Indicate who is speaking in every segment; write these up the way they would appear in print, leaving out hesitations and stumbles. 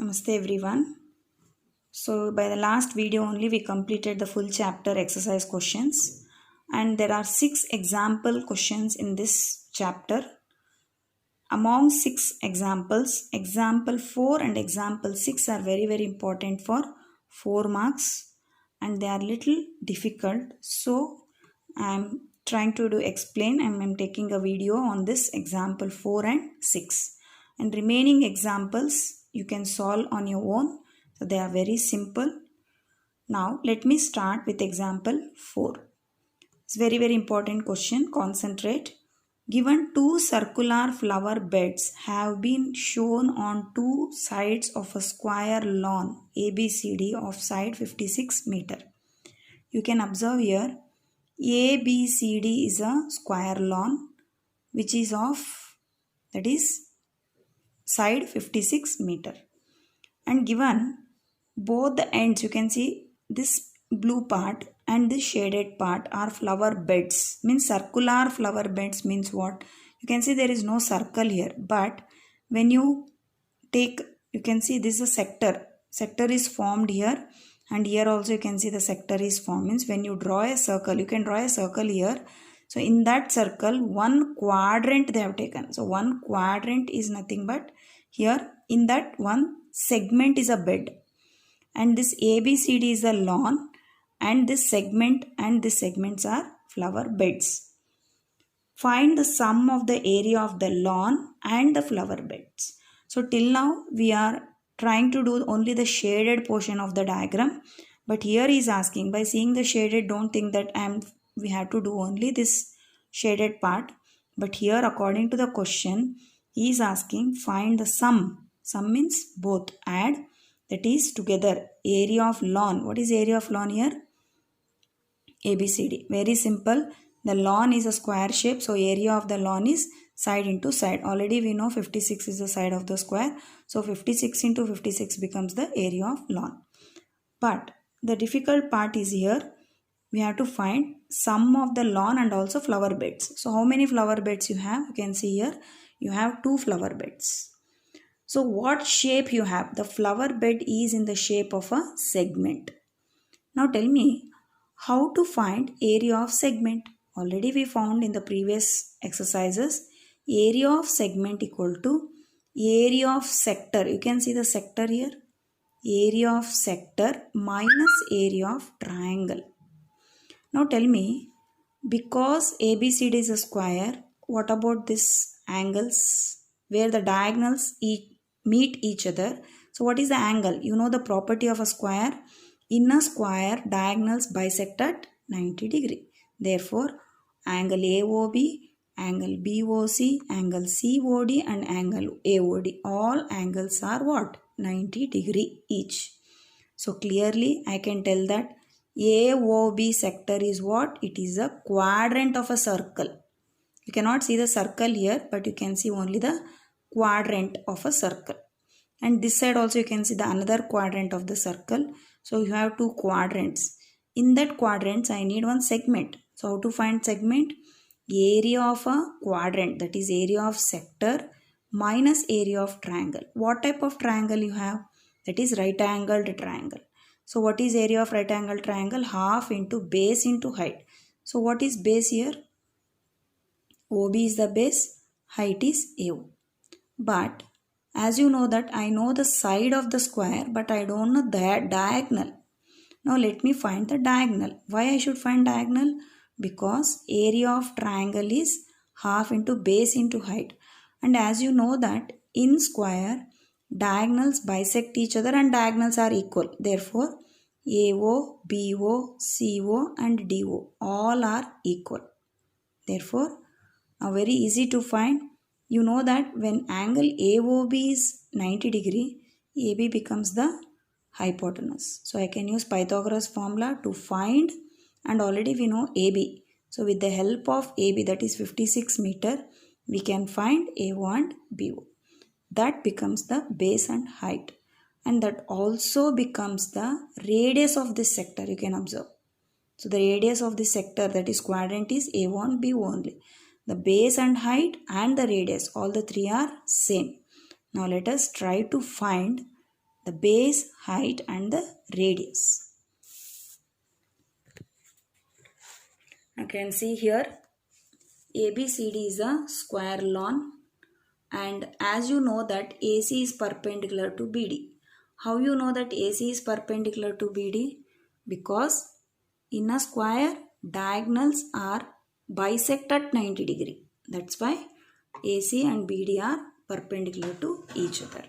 Speaker 1: Namaste everyone. So by the last video only we completed the full chapter exercise questions, and there are 6 example questions in this chapter. Among 6 examples, example 4 and example 6 are very important for 4 marks, and they are little difficult. So I am trying to explain. I am taking a video on this example 4 and 6, and remaining examples you can solve on your own. So they are very simple. Now let me start with example 4. It's very important question. Concentrate. Given two circular flower beds have been shown on two sides of a square lawn ABCD of side 56 meter. You can observe here ABCD is a square lawn which is of, that is, side 56 meter, and given both the ends, you can see this blue part and this shaded part are flower beds, means circular flower beds means what? You can see there is no circle here, but when you take, you can see this is a sector is formed here, and here also you can see the sector is formed. Means when you draw a circle, you can draw a circle here. So in that circle, one quadrant they have taken. So one quadrant is nothing but here in that one segment is a bed, and this ABCD is a lawn, and this segment and this segments are flower beds. Find the sum of the area of the lawn and the flower beds. So till now we are trying to do only the shaded portion of the diagram, but here he is asking, by seeing the shaded, don't think that we have to do only this shaded part, but here according to the question he is asking, find the sum. Sum means both, add, that is together, area of lawn. What is area of lawn here? ABCD. Very simple. The lawn is a square shape, so area of the lawn is side into side. Already we know 56 is the side of the square, so 56 into 56 becomes the area of lawn. But the difficult part is here, we have to find sum of the lawn and also flower beds. So how many flower beds you have? You can see here you have 2 flower beds. So what shape you have? The flower bed is in the shape of a segment. Now tell me how to find area of segment. Already we found in the previous exercises, area of segment equal to area of sector. You can see the sector here. Area of sector minus area of triangle. Now tell me, because ABCD is a square, what about this angles where the diagonals meet each other? So what is the angle? You know the property of a square. In a square, diagonals bisect at 90 degree. Therefore, angle AOB, angle BOC, angle COD and angle AOD, all angles are what? 90 degree each. So clearly I can tell that AOB sector is what? It is a quadrant of a circle. You cannot see the circle here, but you can see only the quadrant of a circle. And this side also you can see the another quadrant of the circle. So you have 2 quadrants. In that quadrants I need one segment. So how to find segment? Area of a quadrant, that is area of sector minus area of triangle. What type of triangle you have? That is right angled triangle. So what is area of right angled triangle? Half into base into height. So what is base here? OB is the base, height is AO. But as you know that I know the side of the square, but I don't know the diagonal. Now let me find the diagonal. Why I should find diagonal? Because area of triangle is half into base into height. And as you know that in square, diagonals bisect each other and diagonals are equal. Therefore, AO, BO, CO and DO all are equal. Therefore, now very easy to find. You know that when angle AOB is 90 degree, AB becomes the hypotenuse. So I can use Pythagoras formula to find, and already we know AB. So with the help of AB, that is 56 meter, we can find AO and BO. That becomes the base and height. And that also becomes the radius of this sector, you can observe. So the radius of this sector, that is quadrant, is AO and BO only. The base and height and the radius, all the 3 are same. Now let us try to find the base, height and the radius. You can see here ABCD is a square lawn, and as you know that AC is perpendicular to BD. How you know that AC is perpendicular to BD? Because in a square diagonals are bisect at 90 degree. That's why AC and BD are perpendicular to each other.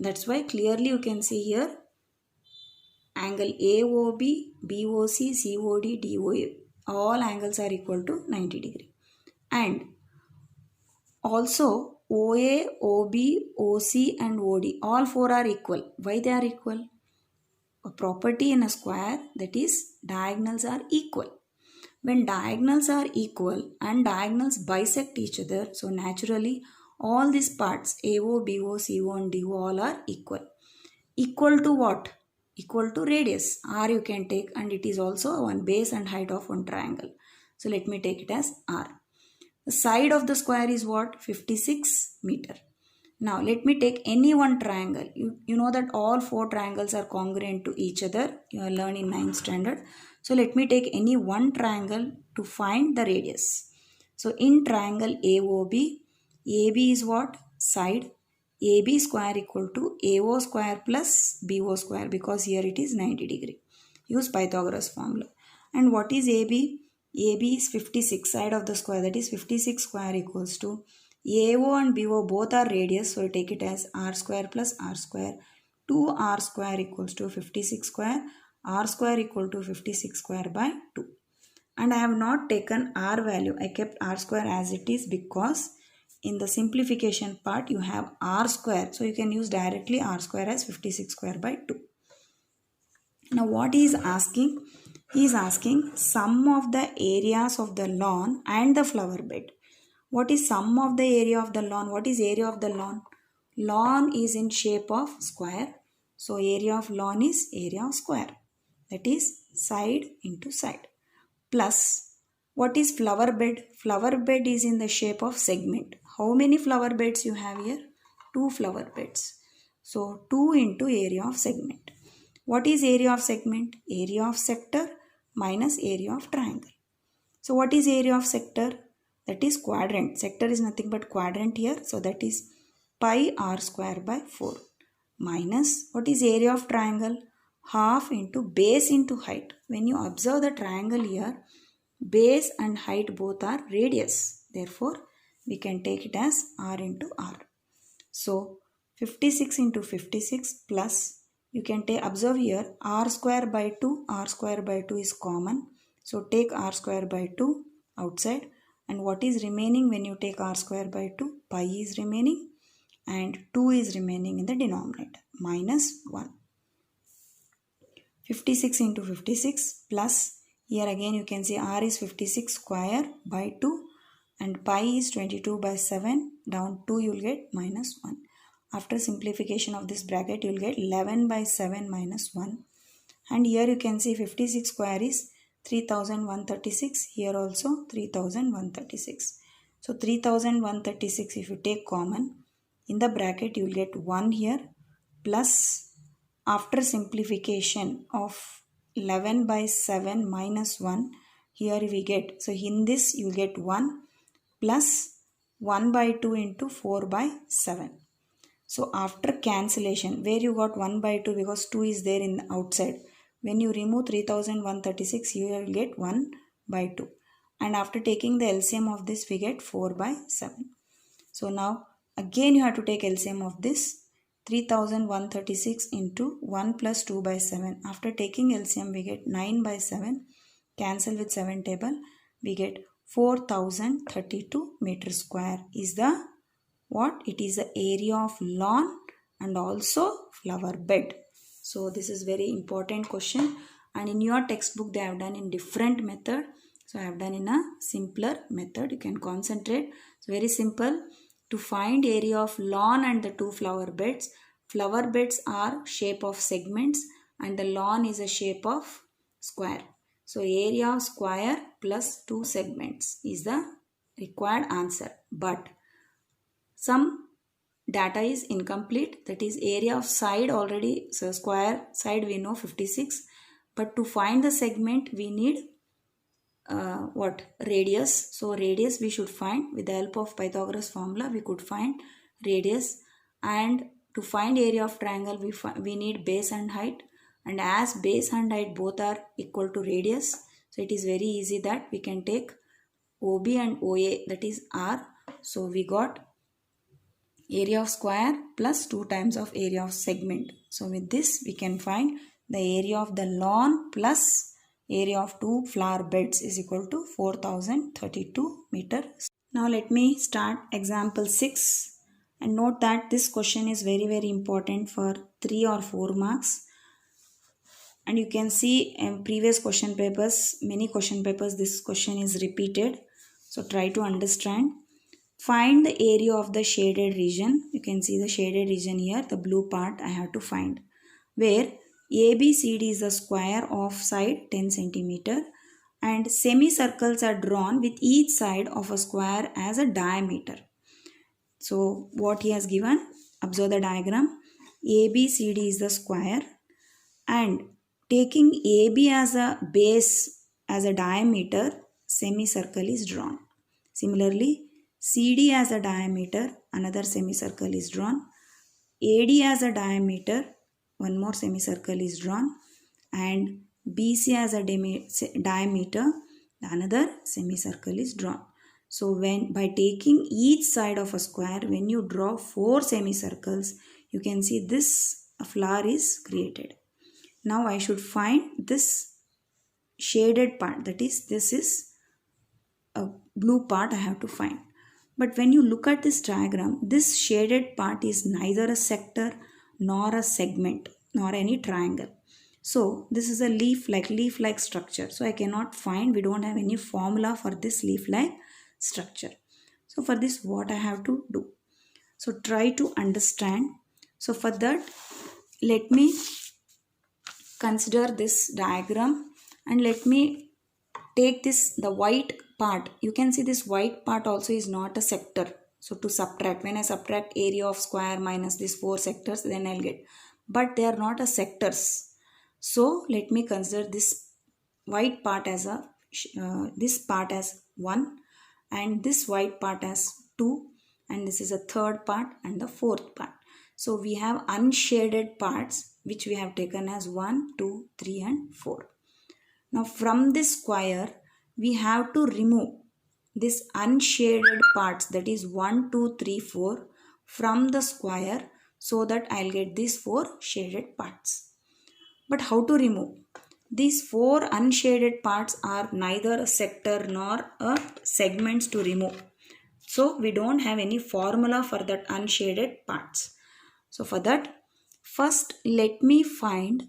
Speaker 1: That's why clearly you can see here angle AOB, BOC, COD, DOA. All angles are equal to 90 degree. And also OA, OB, OC and OD, all four are equal. Why they are equal? A property in a square, that is diagonals are equal. When diagonals are equal and diagonals bisect each other, so naturally all these parts AO, BO, CO and DO all are equal. Equal to what? Equal to radius. R you can take, and it is also one base and height of one triangle. So let me take it as R. The side of the square is what? 56 meter. Now let me take any one triangle. You know that all four triangles are congruent to each other. You have learned in 9th standard. So let me take any one triangle to find the radius. So in triangle AOB, AB is what? Side. AB square equal to AO square plus BO square, because here it is 90 degree. Use Pythagoras formula. And what is AB? AB is 56 side of the square, that is 56 square equals to AO and BO both are radius, so we take it as R square plus R square. 2R square equals to 56 square, R square equal to 56 square by 2. And I have not taken R value, I kept R square as it is because in the simplification part you have R square, so you can use directly R square as 56 square by 2. Now what he is asking? He is asking sum of the areas of the lawn and the flower bed. What is sum of the area of the lawn? What is area of the lawn? Lawn is in shape of square. So area of lawn is area of square. That is side into side. Plus, what is flower bed? Flower bed is in the shape of segment. How many flower beds you have here? 2 flower beds. So 2 into area of segment. What is area of segment? Area of sector minus area of triangle. So what is area of sector? That is quadrant. Sector is nothing but quadrant here. So that is pi r square by 4 minus what is area of triangle? Half into base into height. When you observe the triangle here, base and height both are radius. Therefore, we can take it as r into r. So 56 into 56 plus, you can take, observe here, r square by 2, r square by 2 is common. So take r square by 2 outside, and what is remaining when you take r square by 2? Pi is remaining and 2 is remaining in the denominator, minus 1. 56 into 56 plus, here again you can see r is 56 square by 2 and pi is 22 by 7, down 2 you will get minus 1. After simplification of this bracket you will get 11 by 7 minus 1, and here you can see 56 square is 3136, here also 3136. So 3136 if you take common, in the bracket you will get 1 here, plus after simplification of 11 by 7 minus 1, here we get, so in this you get 1 plus 1 by 2 into 4 by 7. So after cancellation, where you got 1 by 2 because 2 is there in the outside. When you remove 3136, you will get 1 by 2. And after taking the LCM of this, we get 4 by 7. So now again you have to take LCM of this. 3136 into 1 plus 2 by 7. After taking LCM, we get 9 by 7. Cancel with 7 table. We get 4032 meter square is the what? It is the area of lawn and also flower bed. So this is very important question, and in your textbook they have done in different method. So I have done in a simpler method. You can concentrate. It's very simple. To find area of lawn and the 2 flower beds. Flower beds are shape of segments and the lawn is a shape of square. So area of square plus 2 segments is the required answer. But some data is incomplete. That is area of side already, so square side we know 56, but to find the segment we need what? Radius. So radius we should find with the help of Pythagoras formula. We could find radius, and to find area of triangle we need base and height, and as base and height both are equal to radius, so it is very easy that we can take OB and OA, that is R. So we got area of square plus 2 times of area of segment. So with this we can find the area of the lawn plus area of 2 flower beds is equal to 4032 meters. Now let me start example 6, and note that this question is very important for 3 or 4 marks. And you can see in previous question papers, many question papers, this question is repeated. So try to understand. Find the area of the shaded region. You can see the shaded region here, the blue part I have to find, where ABCD is the square of side 10 centimeter and semicircles are drawn with each side of a square as a diameter. So what he has given, observe the diagram. ABCD is the square, and taking AB as a base as a diameter, semicircle is drawn. Similarly, CD as a diameter, another semicircle is drawn. AD as a diameter, one more semicircle is drawn. And BC as a diameter, another semicircle is drawn. So by taking each side of a square, when you draw 4 semicircles, you can see this flower is created. Now I should find this shaded part, that is, this is a blue part I have to find. But when you look at this diagram, this shaded part is neither a sector nor a segment nor any triangle. So this is a leaf-like structure. So I cannot find, we don't have any formula for this leaf-like structure. So for this, what I have to do? So try to understand. So for that, let me consider this diagram and let me take this, the white part. You can see this white part also is not a sector. So to subtract, when I subtract area of square minus these 4 sectors, then I'll get, but they are not a sectors. So let me consider this white part as a this part as 1 and this white part as 2, and this is a third part and the fourth part. So we have unshaded parts which we have taken as 1, 2, 3 and 4. Now from this square we have to remove this unshaded parts, that is 1, 2, 3, 4 from the square, so that I'll get these 4 shaded parts. But how to remove? These 4 unshaded parts are neither a sector nor a segments to remove. So we don't have any formula for that unshaded parts. So for that, first let me find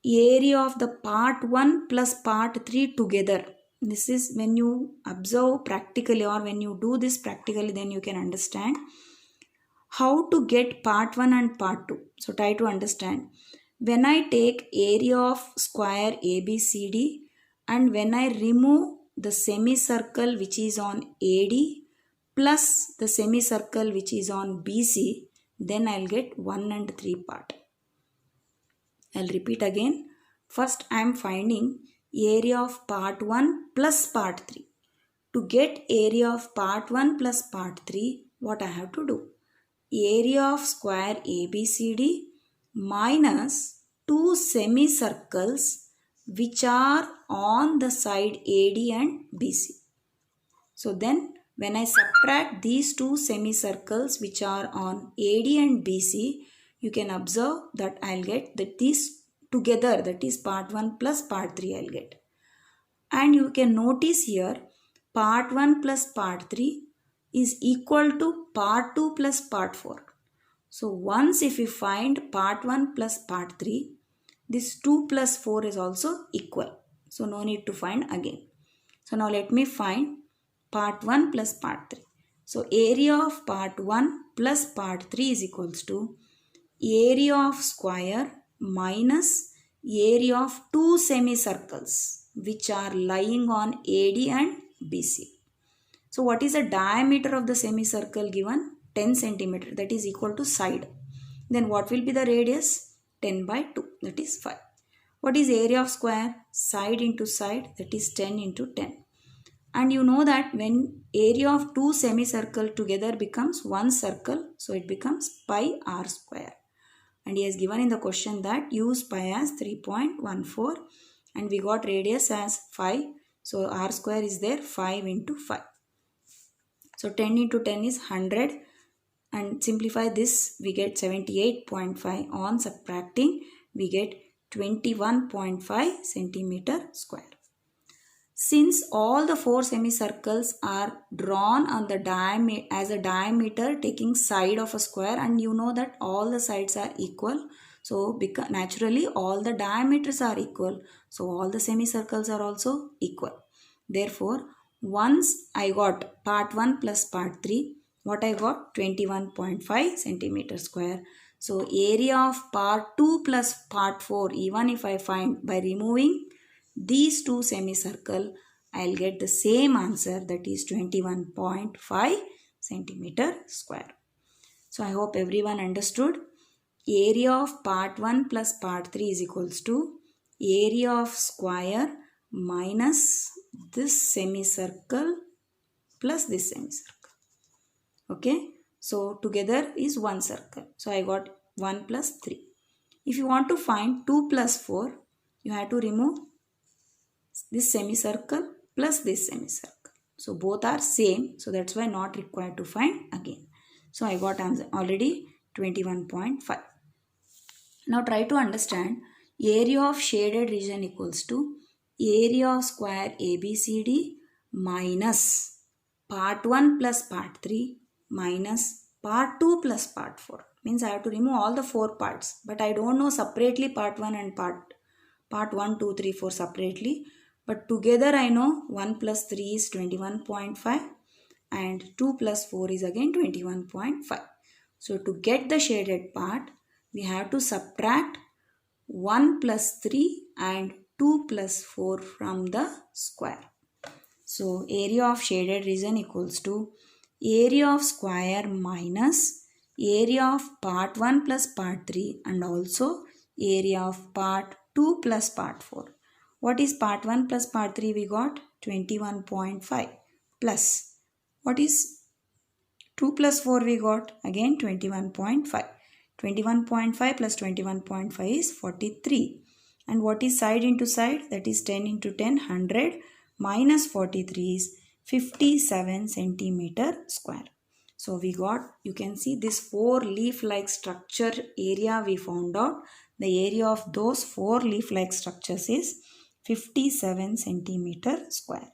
Speaker 1: area of the part 1 plus part 3 together. This is when you observe practically, or when you do this practically, then you can understand how to get part 1 and part 2. So try to understand. When I take area of square ABCD and when I remove the semicircle which is on AD plus the semicircle which is on BC, then I'll get 1 and 3 part. I'll repeat again. First I am finding area of part 1 plus part 3. To get area of part 1 plus part 3, what I have to do? Area of square ABCD minus 2 semicircles which are on the side AD and BC. So then when I subtract these 2 semicircles which are on AD and BC, you can observe that I'll get that these together, that is part 1 plus part 3 I'll get. And you can notice here part 1 plus part 3 is equal to part 2 plus part 4. So once if we find part 1 plus part 3, this 2 plus 4 is also equal. So no need to find again. So now let me find part 1 plus part 3. So area of part 1 plus part 3 is equals to area of square minus area of 2 semicircles which are lying on AD and BC. So what is the diameter of the semicircle given? 10 centimeter, that is equal to side. Then what will be the radius? 10 by 2, that is 5. What is area of square? Side into side, that is 10 into 10. And you know that when area of two semicircle together becomes one circle, so it becomes pi r square. And he has given in the question that use pi as 3.14 and we got radius as 5. So r square is there, 5 into 5. So 10 into 10 is 100 and simplify this, we get 78.5. On subtracting, we get 21.5 centimeter square. Since all the four semicircles are drawn on the as a diameter taking side of a square, and you know that all the sides are equal, so naturally all the diameters are equal, so all the semicircles are also equal. Therefore, once I got part 1 plus part 3, what I got? 21.5 centimeter square. So area of part 2 plus part 4, even if I find by removing these two semicircle, I'll get the same answer, that is 21.5 centimeter square. So I hope everyone understood. Area of part 1 plus part 3 is equals to area of square minus this semicircle plus this semicircle. Okay, so together is one circle. So I got 1 plus 3. If you want to find 2 plus 4, you have to remove this semicircle plus this semicircle. So both are same. So that's why not required to find again. So I got answer already 21.5. Now try to understand area of shaded region equals to area of square ABCD minus part 1 plus part 3 minus part 2 plus part 4. Means I have to remove all the 4 parts. But I don't know separately part 1 and part 1, 2, 3, 4 separately. But together I know 1 plus 3 is 21.5 and 2 plus 4 is again 21.5. So to get the shaded part, we have to subtract 1 plus 3 and 2 plus 4 from the square. So area of shaded region equals to area of square minus area of part 1 plus part 3 and also area of part 2 plus part 4. What is part 1 plus part 3? We got 21.5 plus what is 2 plus 4? We got again 21.5. 21.5 plus 21.5 is 43. And what is side into side? That is 10 into 10, 100 minus 43 is 57 centimeter square. So we got, you can see this 4 leaf-like structure area we found out. The area of those 4 leaf-like structures is 57 centimeter square.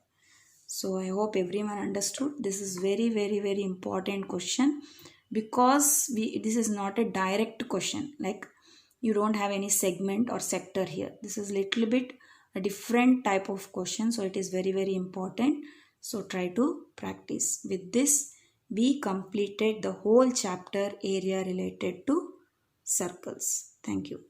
Speaker 1: So I hope everyone understood. This is very important question because this is not a direct question. Like you don't have any segment or sector here. This is little bit a different type of question. So it is very important. So try to practice. With this, we completed the whole chapter area related to circles. Thank you.